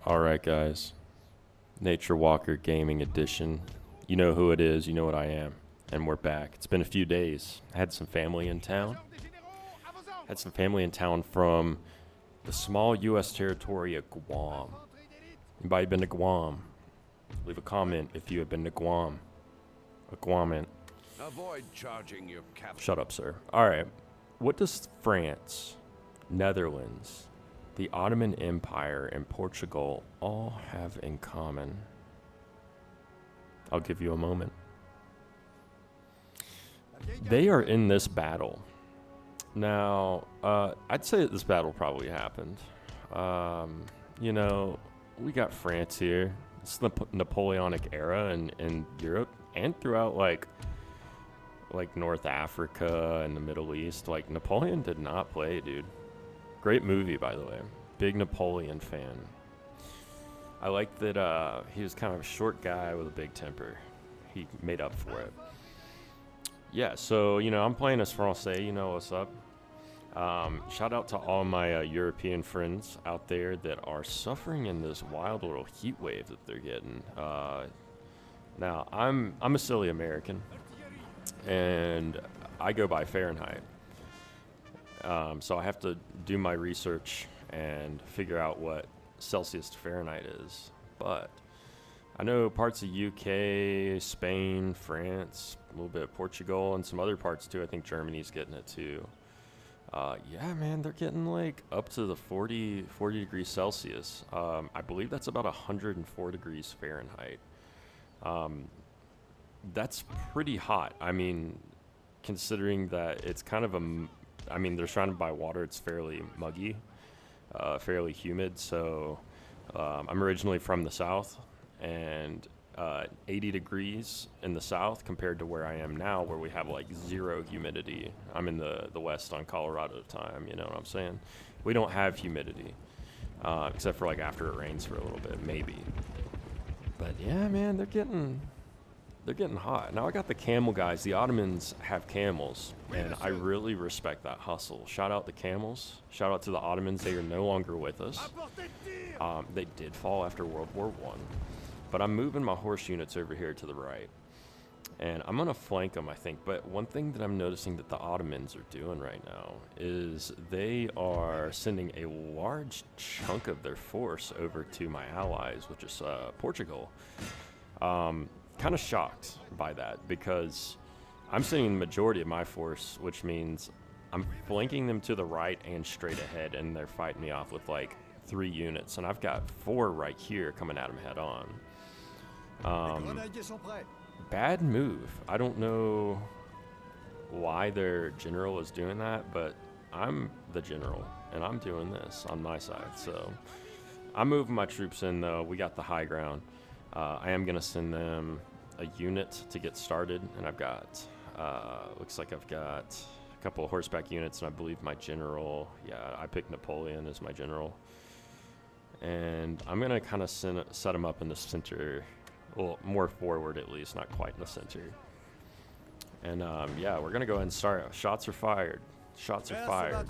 Alright, guys. Nature Walker Gaming Edition. You know who it is, you know what I am. And we're back. It's been a few days. I had some family in town. From the small U.S. territory of Guam. Anybody been to Guam? Leave a comment if you have been to Guam. A Guamant. Avoid charging your capital. Shut up, sir. Alright. What does France, Netherlands, the Ottoman Empire, and Portugal all have in common? I'll give you a moment. They are in this battle. Now, I'd say that this battle probably happened. You know, we got France here. It's the Napoleonic era in Europe and throughout like North Africa and the Middle East. Like, Napoleon did not play, dude. Great movie, by the way. Big Napoleon fan. I like that he was kind of a short guy with a big temper. He made up for it. Yeah, so, you know, I'm playing as Francais, you know what's up. Shout out to all my European friends out there that are suffering in this wild little heat wave that they're getting. Now, I'm a silly American, and I go by Fahrenheit. So I have to do my research and figure out what Celsius to Fahrenheit is. But I know parts of UK, Spain, France, a little bit of Portugal, and some other parts too. I think Germany's getting it too. Yeah, man, they're getting like up to the 40 degrees Celsius. I believe that's about 104 degrees Fahrenheit. That's pretty hot. I mean, considering that it's kind of they're surrounded by water. It's fairly muggy, fairly humid. So I'm originally from the South, and 80 degrees in the South compared to where I am now, where we have like zero humidity. I'm in the West on Colorado time, you know what I'm saying? We don't have humidity, except for like after it rains for a little bit, maybe. But yeah, man, they're getting hot. Now I got the camel guys. The Ottomans have camels, and I really respect that hustle. Shout out the camels. Shout out to the Ottomans. They are no longer with us. They did fall after World War I. But I'm moving my horse units over here to the right. And I'm going to flank them, I think. But one thing that I'm noticing that the Ottomans are doing right now is they are sending a large chunk of their force over to my allies, which is Portugal. Kind of shocked by that because I'm sending the majority of my force, which means I'm flanking them to the right and straight ahead, and they're fighting me off with like 3 units. And I've got 4 right here coming at them head on. Bad move. I don't know why their general is doing that, but I'm the general, and I'm doing this on my side. So I'm moving my troops in, though. We got the high ground. I am going to send them a unit to get started, and I've got, looks like I've got a couple of horseback units, and I believe my general, yeah, I picked Napoleon as my general. And I'm going to kind of set them up in the center. Well, more forward at least, not quite in the center. And yeah, we're going to go ahead and start. Shots are fired. Shots are fired.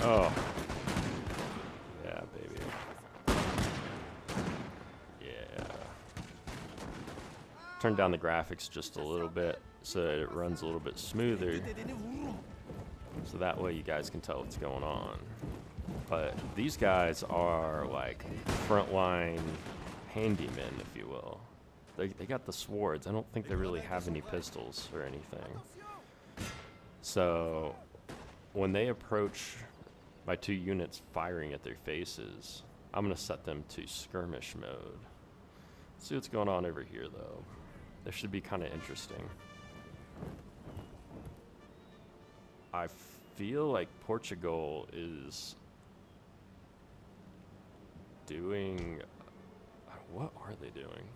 Oh. Yeah, baby. Yeah. Turn down the graphics just a little bit so that it runs a little bit smoother. So that way you guys can tell what's going on. But these guys are like frontline handymen, if you will. They got the swords. I don't think they really have any pistols or anything. So when they approach my 2 units firing at their faces, I'm going to set them to skirmish mode. Let's see what's going on over here, though. This should be kind of interesting. I feel like Portugal is doing... What are they doing?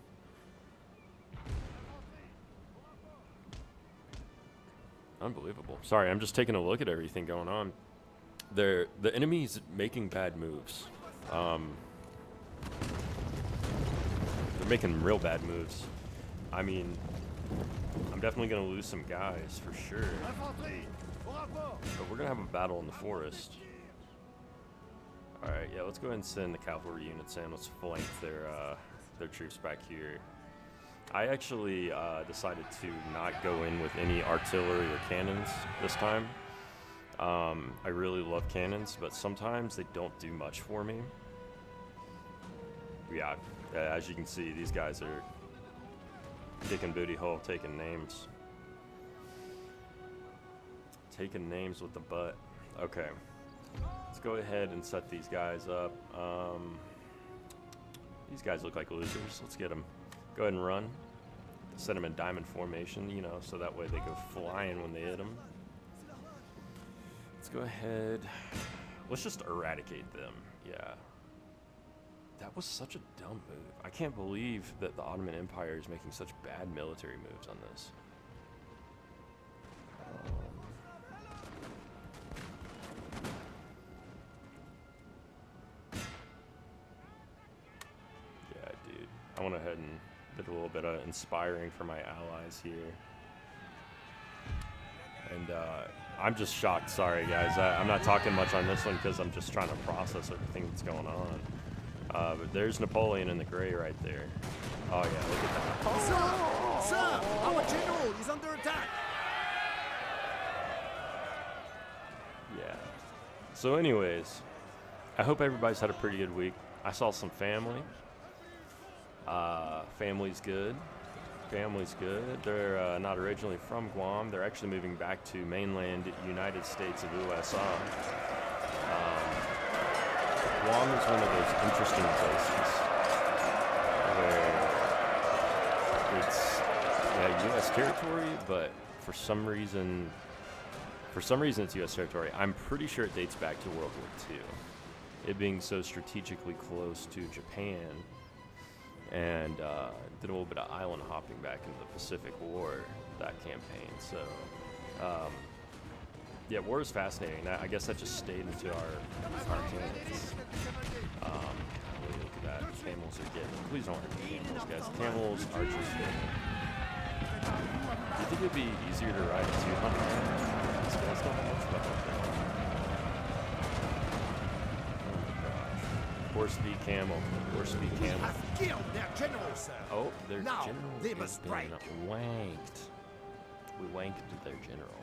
Unbelievable. Sorry, I'm just taking a look at everything going on. The enemy's making bad moves. They're making real bad moves. I mean, I'm definitely going to lose some guys for sure. But we're going to have a battle in the forest. Alright, yeah, let's go ahead and send the cavalry units in. Let's flank their troops back here. I actually decided to not go in with any artillery or cannons this time. I really love cannons, but sometimes they don't do much for me. Yeah, as you can see, these guys are kicking booty hole, taking names. Taking names with the butt. Okay. Let's go ahead and set these guys up. These guys look like losers. Let's get them. Go ahead and run. Set them in diamond formation, you know, so that way they go flying when they hit them. Let's go ahead. Let's just eradicate them. Yeah. That was such a dumb move. I can't believe that the Ottoman Empire is making such bad military moves on this. Yeah, dude. I went ahead and did a little bit of inspiring for my allies here. And I'm just shocked. Sorry, guys. I'm not talking much on this one because I'm just trying to process everything that's going on. But there's Napoleon in the gray right there. Oh, yeah, look at that. Sir, our general is under attack. Yeah. So anyways, I hope everybody's had a pretty good week. I saw some family. Family's good. Family's good. They're not originally from Guam. They're actually moving back to mainland United States of USA. Guam is one of those interesting places where it's U.S. territory, but for some reason it's U.S. territory. I'm pretty sure it dates back to World War II. It being so strategically close to Japan, and did a little bit of island hopping back into the Pacific War, that campaign. So, yeah, war is fascinating. I guess that just stayed into our hands. Look at that. Camels are getting. Please don't hurt the camels, guys. Camels are just good. Do you think it'd be easier to ride a 200? These guys don't have much about that. Horse v camel. Horse v camel. Have killed their general, sir. Oh, their Now, general they has must been break. wanked. We wanked their general.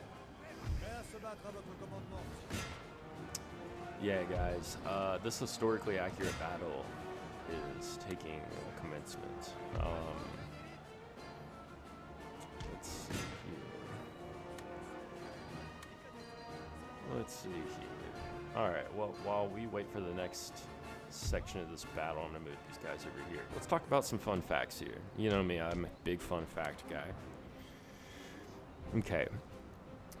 Yeah, guys. This historically accurate battle is taking commencement. Let's see here. Let's see here. All right. Well, while we wait for the next section of this battle, I'm gonna move these guys over here. Let's talk about some fun facts here. You know me, I'm a big fun fact guy. Okay,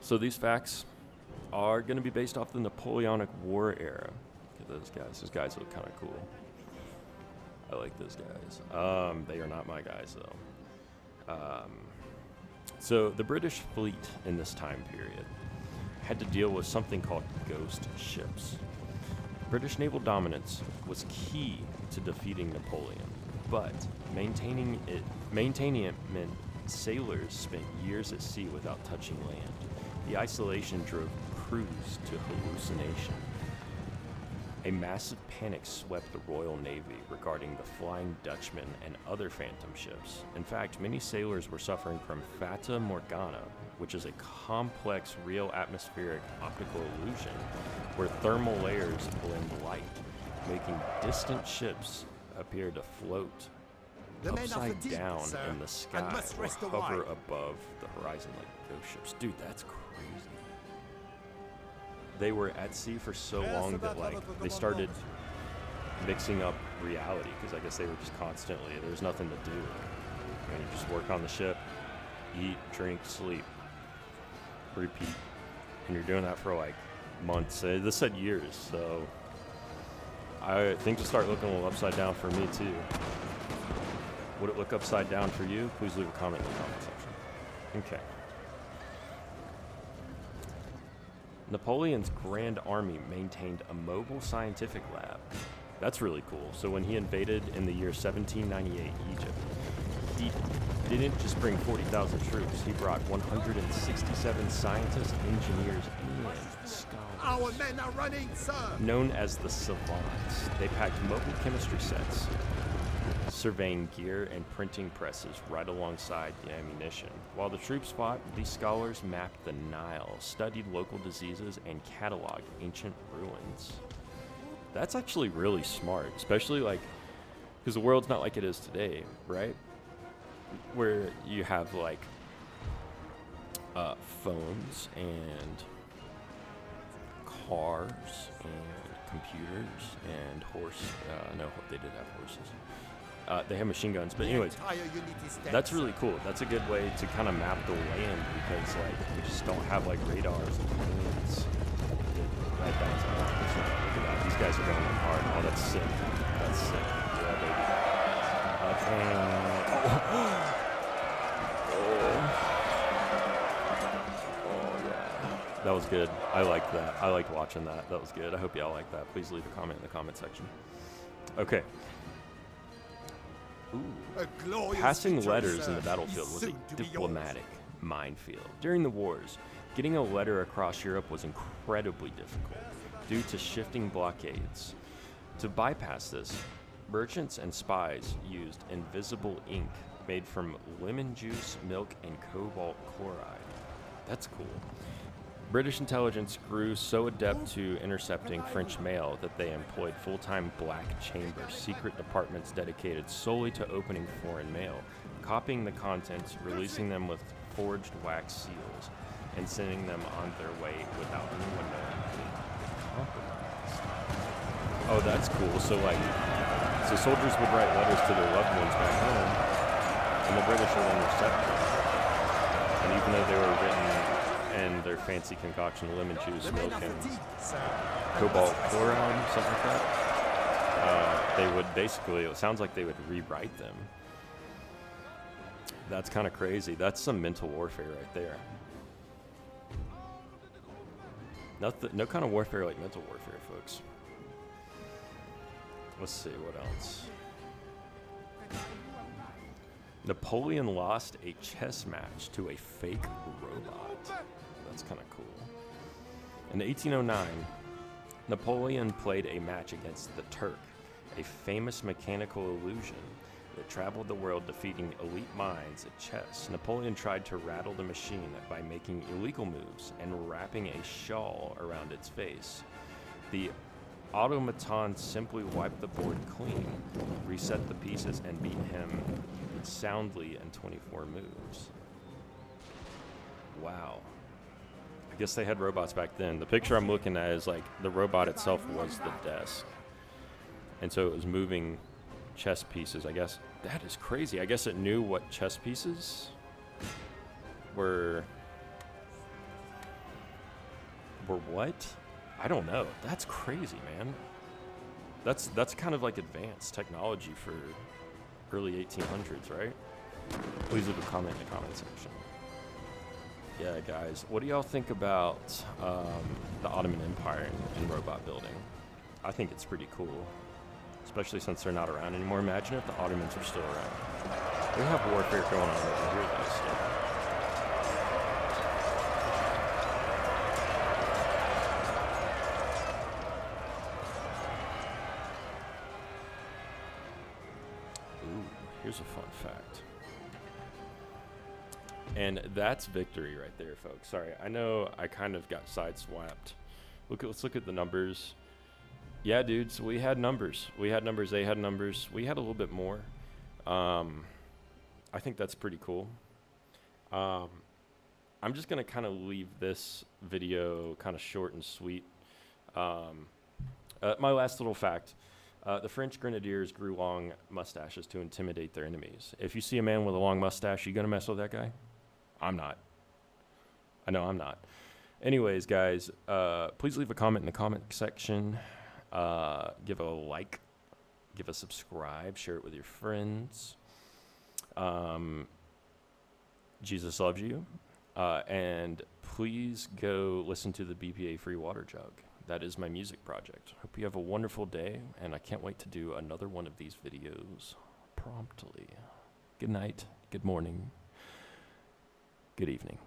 so these facts are gonna be based off the Napoleonic War era. Look at those guys. Those guys look kind of cool. I like those guys. They are not my guys though. So the British fleet in this time period had to deal with something called ghost ships. British naval dominance was key to defeating Napoleon, but maintaining it meant sailors spent years at sea without touching land. The isolation drove crews to hallucination. A massive panic swept the Royal Navy regarding the Flying Dutchman and other phantom ships. In fact, many sailors were suffering from Fata Morgana, which is a complex real atmospheric optical illusion where thermal layers blend light, making distant ships appear to float The men are upside fatigued, down sir, in the sky and must or rest a hover while. above the horizon like ghost ships. Dude, that's crazy. They were at sea for so long that they started mixing up reality, because I guess they were just constantly, there's nothing to do. And you just work on the ship, eat, drink, sleep, repeat. And you're doing that for like months. This said years, so I think to start looking a little upside down for me too. Would it look upside down for you? Please leave a comment in the comment section. Okay. Napoleon's Grand Army maintained a mobile scientific lab. That's really cool. So when he invaded in the year 1798 Egypt, he didn't just bring 40,000 troops. He brought 167 scientists, engineers, and scholars. Our men are running, sir. Known as the Savants, they packed mobile chemistry sets, surveying gear, and printing presses right alongside the ammunition. While the troops fought, these scholars mapped the Nile, studied local diseases, and cataloged ancient ruins. That's actually really smart, especially like, because the world's not like it is today, right? Where you have like phones and cars and computers and no, they did have horses. They have machine guns, but anyways, that's really cool. That's a good way to kind of map the land because like we just don't have like radars and planes. Right down to that. Look at that. These guys are going in hard. Oh, that's sick. That's sick. Yeah, baby. That was good. I liked that. I liked watching that. That was good. I hope y'all like that. Please leave a comment in the comment section. Okay. Ooh. Passing letters in the battlefield was a diplomatic minefield. During the wars, getting a letter across Europe was incredibly difficult due to shifting blockades. To bypass this, merchants and spies used invisible ink made from lemon juice, milk, and cobalt chloride. That's cool. British intelligence grew so adept to intercepting French mail that they employed full-time black chambers, secret departments dedicated solely to opening foreign mail, copying the contents, releasing them with forged wax seals, and sending them on their way without anyone knowing they compromised. Oh, that's cool. So soldiers would write letters to their loved ones back home, and the British would intercept them. And even though they were written and their fancy concoction, lemon juice, milk, and cobalt chloride, something like that, they would basically, it sounds like they would rewrite them. That's kind of crazy. That's some mental warfare right there. No kind of warfare like mental warfare, folks. Let's see, what else? Napoleon lost a chess match to a fake robot. That's kind of cool. In 1809, Napoleon played a match against the Turk, a famous mechanical illusion that traveled the world defeating elite minds at chess. Napoleon tried to rattle the machine by making illegal moves and wrapping a shawl around its face. The automaton simply wiped the board clean, reset the pieces, and beat him soundly in 24 moves. Wow. I guess they had robots back then. The picture I'm looking at is like the robot itself was the desk. And so it was moving chess pieces, I guess. That is crazy. I guess it knew what chess pieces were what? I don't know. That's crazy, man. That's kind of like advanced technology for early 1800s, right? Please leave a comment in the comment section. Yeah, guys, what do y'all think about the Ottoman Empire and robot building? I think it's pretty cool, especially since they're not around anymore. Imagine if the Ottomans are still around. We have warfare going on over here, though, still. Here's a fun fact. And that's victory right there, folks. Sorry, I know I kind of got sideswiped. Let's look at the numbers. Yeah, dudes, we had numbers. We had numbers, they had numbers. We had a little bit more. I think that's pretty cool. I'm just going to kind of leave this video kind of short and sweet. My last little fact. The French grenadiers grew long mustaches to intimidate their enemies. If you see a man with a long mustache, you gonna mess with that guy? I'm not. I know I'm not. Anyways, guys, please leave a comment in the comment section. Give a like. Give a subscribe. Share it with your friends. Jesus loves you. And please go listen to the BPA Free Water Jug. That is my music project. Hope you have a wonderful day, and I can't wait to do another one of these videos promptly. Good night, good morning, good evening.